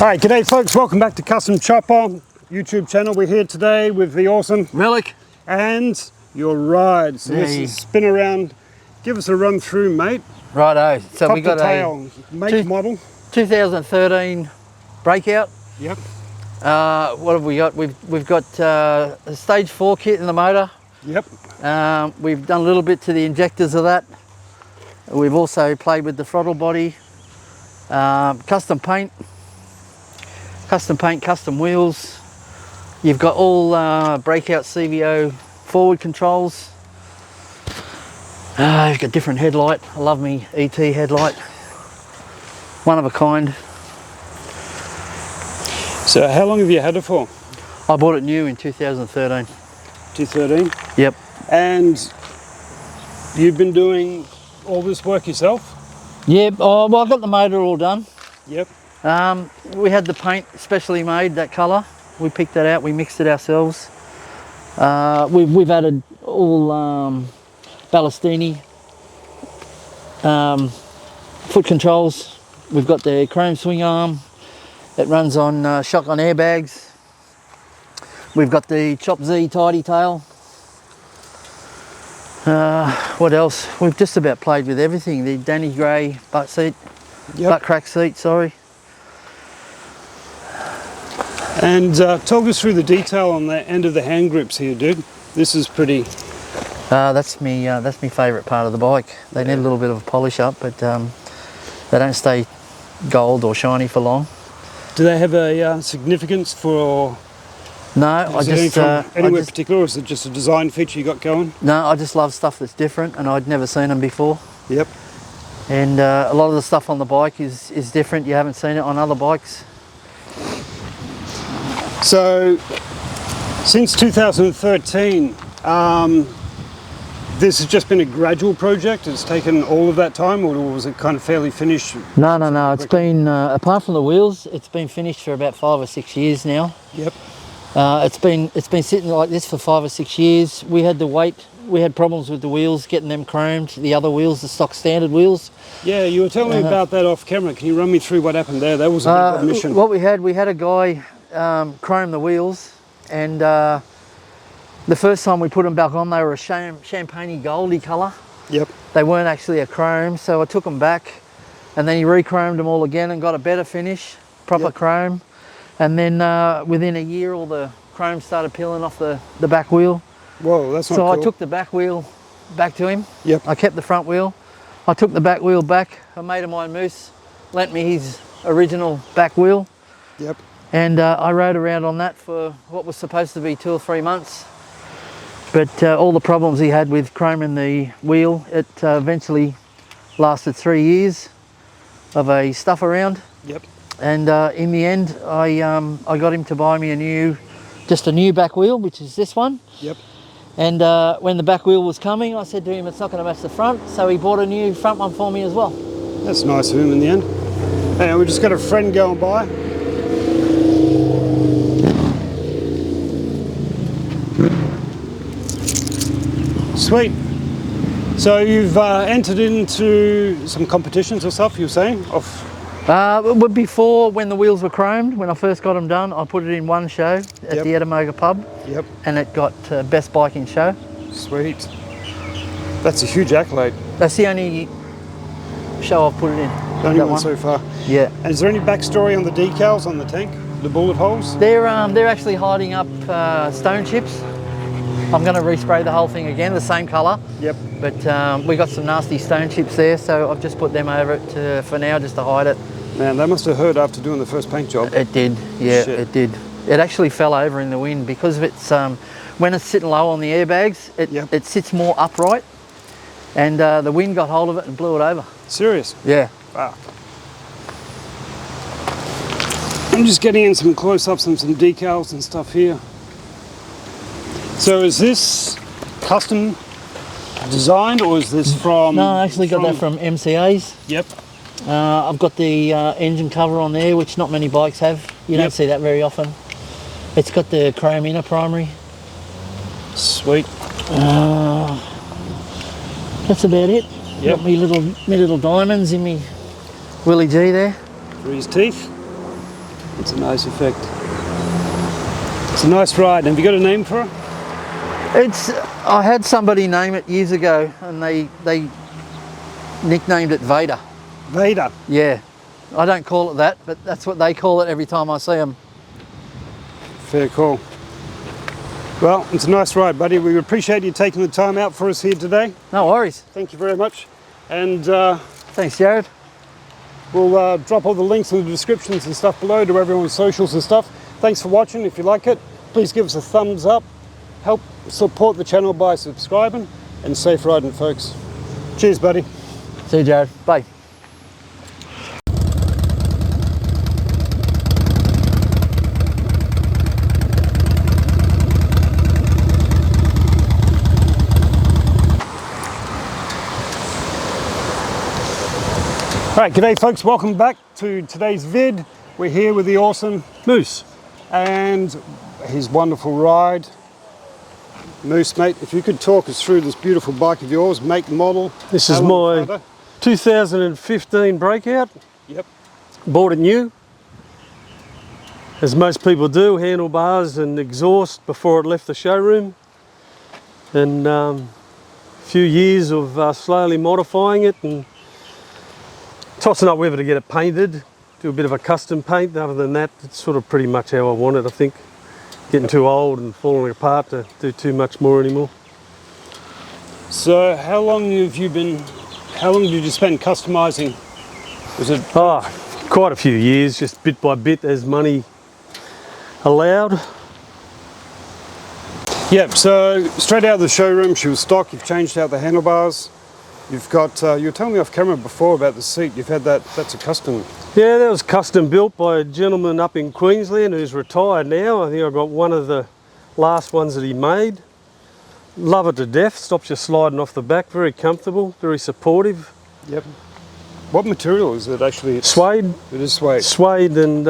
Alright, g'day folks, welcome back to Custom Chopper YouTube channel. We're here today with the awesome Malik and your ride. So this is spin around, give us a run through, mate. Righto, so Top we got to tail, make model. 2013 breakout. Yep. What have we got? We've got a stage 4 kit in the motor. Yep. We've done a little bit to the injectors of that. We've also played with the throttle body. Custom paint, custom wheels. You've got all breakout CVO forward controls. You've got different headlight. I love me ET headlight. One of a kind. So how long have you had it for? I bought it new in 2013. 2013? Yep. And you've been doing all this work yourself? Yep. Oh, well, I got the motor all done. Yep. We had the paint specially made, that colour. We picked that out, we mixed it ourselves. We've added all Ballastini foot controls. We've got the chrome swing arm. It runs on shotgun airbags. We've got the Chop Z tidy tail. What else? We've just about played with everything. The Danny Gray butt seat, butt crack seat, sorry. And talk us through the detail on the end of the hand grips here, dude. This is pretty. That's my favourite part of the bike. They need a little bit of a polish up, but they don't stay gold or shiny for long. Do they have a significance for? No, I just anywhere particular, or is it just a design feature you got going? No, I just love stuff that's different, and I'd never seen them before. Yep. And a lot of the stuff on the bike is different. You haven't seen it on other bikes. So, since 2013, this has just been a gradual project? It's taken all of that time, or was it kind of fairly finished? No. It's been, apart from the wheels, it's been finished for about 5 or 6 years now. Yep. It's been sitting like this for 5 or 6 years. We had problems with the wheels, getting them chromed, the other wheels, the stock standard wheels. Yeah, you were telling me about that off camera. Can you run me through what happened there? That was a bit of a mission. What we had a guy chrome the wheels, and the first time we put them back on, they were a champagne goldy colour. Yep. They weren't actually a chrome, so I took them back, and then he re-chromed them all again and got a better finish, proper chrome. And then within a year, all the chrome started peeling off the back wheel. Whoa, that's not cool. So I took the back wheel back to him. Yep. I kept the front wheel. I took the back wheel back. A mate of mine, Moose, lent me his original back wheel. Yep. And I rode around on that for what was supposed to be 2 or 3 months. But all the problems he had with chroming the wheel, it eventually lasted 3 years of a stuff around. Yep. And in the end, I got him to buy me just a new back wheel, which is this one. Yep. And when the back wheel was coming, I said to him, it's not going to match the front, so he bought a new front one for me as well. That's nice of him in the end. Hey, we just got a friend going by. Sweet. So you've entered into some competitions or stuff, you were saying? Before, when the wheels were chromed, when I first got them done, I put it in one show at the Edinburgh pub. Yep. And it got best biking show. Sweet. That's a huge accolade. That's the only show I've put it in. The only one so far. Yeah. And is there any backstory on the decals on the tank, the bullet holes? They're actually hiding up stone chips. I'm going to respray the whole thing again, the same colour. Yep. But we got some nasty stone chips there, so I've just put them over it for now, just to hide it. Man, that must have hurt after doing the first paint job. It did, yeah, it did. It actually fell over in the wind because of it's when it's sitting low on the airbags, it sits more upright, and the wind got hold of it and blew it over. Serious? Yeah. Wow. I'm just getting in some close-ups and some decals and stuff here. So is this custom designed, or is this from? No, I actually got that from MCA's. Yep. I've got the engine cover on there, which not many bikes have. You don't see that very often. It's got the chrome inner primary. Sweet. That's about it. Yep. Got me little diamonds in me Willie G there. For his teeth. It's a nice effect. It's a nice ride. Have you got a name for it? I had somebody name it years ago, and they nicknamed it Vader. Vader. Yeah, I don't call it that, but that's what they call it every time I see them. Fair call. Well, it's a nice ride, buddy. We appreciate you taking the time out for us here today. No worries. Thank you very much. And Thanks, Jared. we'll drop all the links in the descriptions and stuff below to everyone's socials and stuff. Thanks for watching. If you like it, please give us a thumbs up. Help support the channel by subscribing, and safe riding, folks. Cheers, buddy. See you, Jared. Bye. Alright, g'day folks, welcome back to today's vid. We're here with the awesome Moose and his wonderful ride. Moose, mate, if you could talk us through this beautiful bike of yours, make, model. This is my 2015 breakout. Yep. Bought it new, as most people do, handlebars and exhaust before it left the showroom. And a few years of slowly modifying it and tossing up whether to get it painted, do a bit of a custom paint. Other than that, it's sort of pretty much how I want it, I think. Getting too old and falling apart to do too much more anymore. So how long did you spend customizing? Was it? Oh, quite a few years, just bit by bit as money allowed. Yep, so straight out of the showroom, she was stock. You've changed out the handlebars. You've got, you were telling me off camera before about the seat. You've had that's a custom. Yeah, that was custom built by a gentleman up in Queensland who's retired now. I think I got one of the last ones that he made. Love it to death, stops you sliding off the back, very comfortable, very supportive. Yep. What material is it actually? Suede. It is suede. Suede and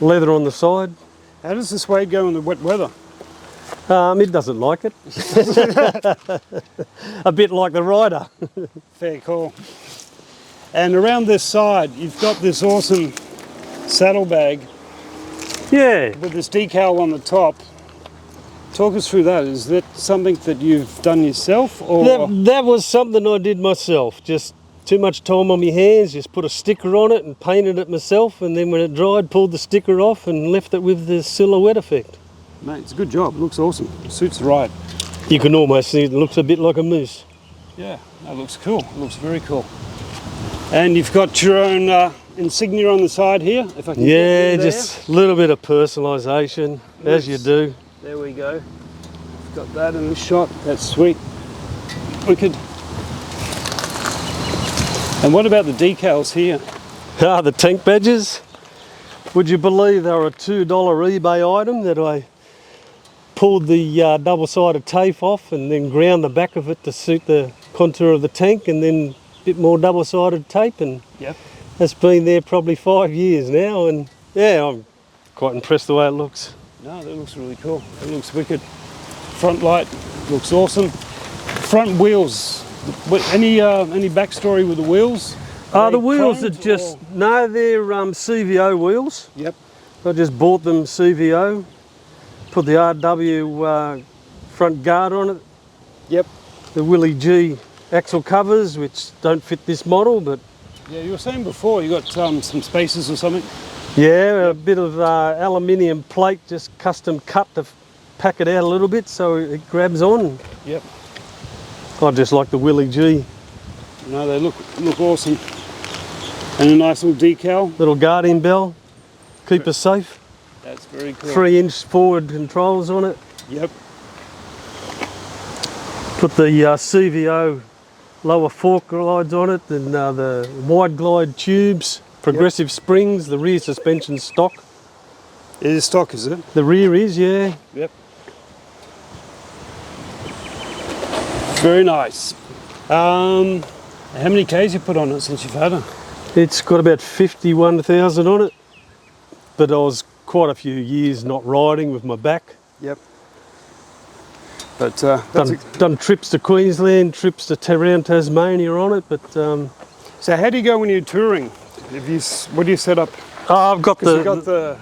leather on the side. How does the suede go in the wet weather? It doesn't like it. A bit like the rider. Fair call. And around this side, you've got this awesome saddlebag Yeah. with this decal on the top. Talk us through that. Is that something that you've done yourself, or? That was something I did myself. Just too much time on my hands, just put a sticker on it and painted it myself, and then when it dried, pulled the sticker off and left it with the silhouette effect. Mate, it's a good job. It looks awesome. It suits the ride. You can almost see it looks a bit like a moose. Yeah, that looks cool. It looks very cool. And you've got your own insignia on the side here, if I can Yeah, get you just a little bit of personalisation, as you do. There we go. Got that in the shot. That's sweet. Wicked. And what about the decals here? Ah, the tank badges. Would you believe they were a $2 eBay item that I pulled the double-sided tape off and then ground the back of it to suit the contour of the tank, and then a bit more double-sided tape, and Yep. that's been there probably 5 years now, and yeah, I'm quite impressed the way it looks. No, that looks really cool. It looks wicked. Front light looks awesome. Front wheels. Any backstory with the wheels? Are The they wheels are chromed just, or- no, they're CVO wheels. Yep. I just bought them CVO, put the RW front guard on it, Yep. the Willie G axle covers, which don't fit this model, but Yeah, you were saying before you got some spacers or something. yeah, a bit of aluminium plate, just custom cut to pack it out a little bit so it grabs on. Yep. I just like the Willie G. No, they look awesome. And a nice little decal. Little guardian bell, keep us safe. That's very cool. 3-inch forward controls on it. Yep. Put the CVO lower fork glides on it, and the wide glide tubes, progressive springs, the rear suspension stock. It is stock, is it? The rear is, yeah. Yep. Very nice. How many Ks you put on it since you've had it? It's got about 51,000 on it, but I was quite a few years not riding with my back. Yep. But that's Done trips to Queensland, trips to around Tasmania on it, but so how do you go when you're touring? What do you set up? Oh, I've got We've got the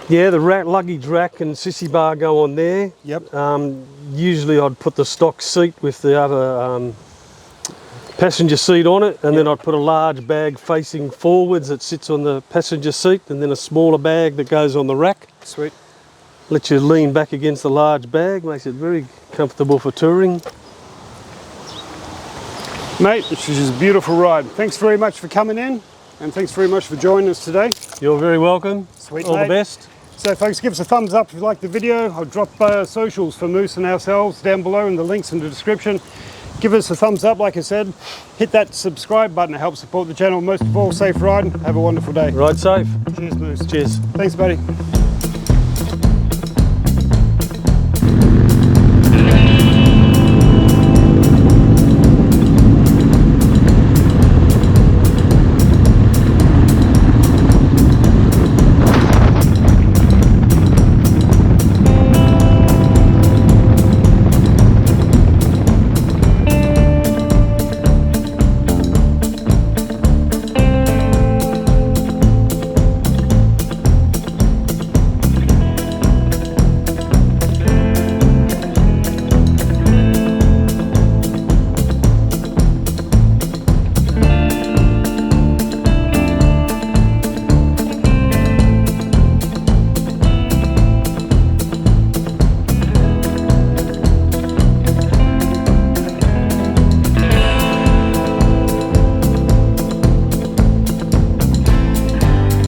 yeah, the luggage rack and sissy bar go on there. Yep. Usually I'd put the stock seat with the other passenger seat on it, and then I'd put a large bag facing forwards that sits on the passenger seat, and then a smaller bag that goes on the rack. Sweet. Let you lean back against the large bag, makes it very comfortable for touring. Mate, this is a beautiful ride. Thanks very much for coming in, and thanks very much for joining us today. You're very welcome. Sweet, All mate. the best. So folks, give us a thumbs up if you like the video. I'll drop socials for Moose and ourselves down below in the links in the description. Give us a thumbs up, like I said. Hit that subscribe button to help support the channel. Most of all, safe riding. Have a wonderful day. Ride safe. Cheers, Moose. Cheers. Thanks, buddy.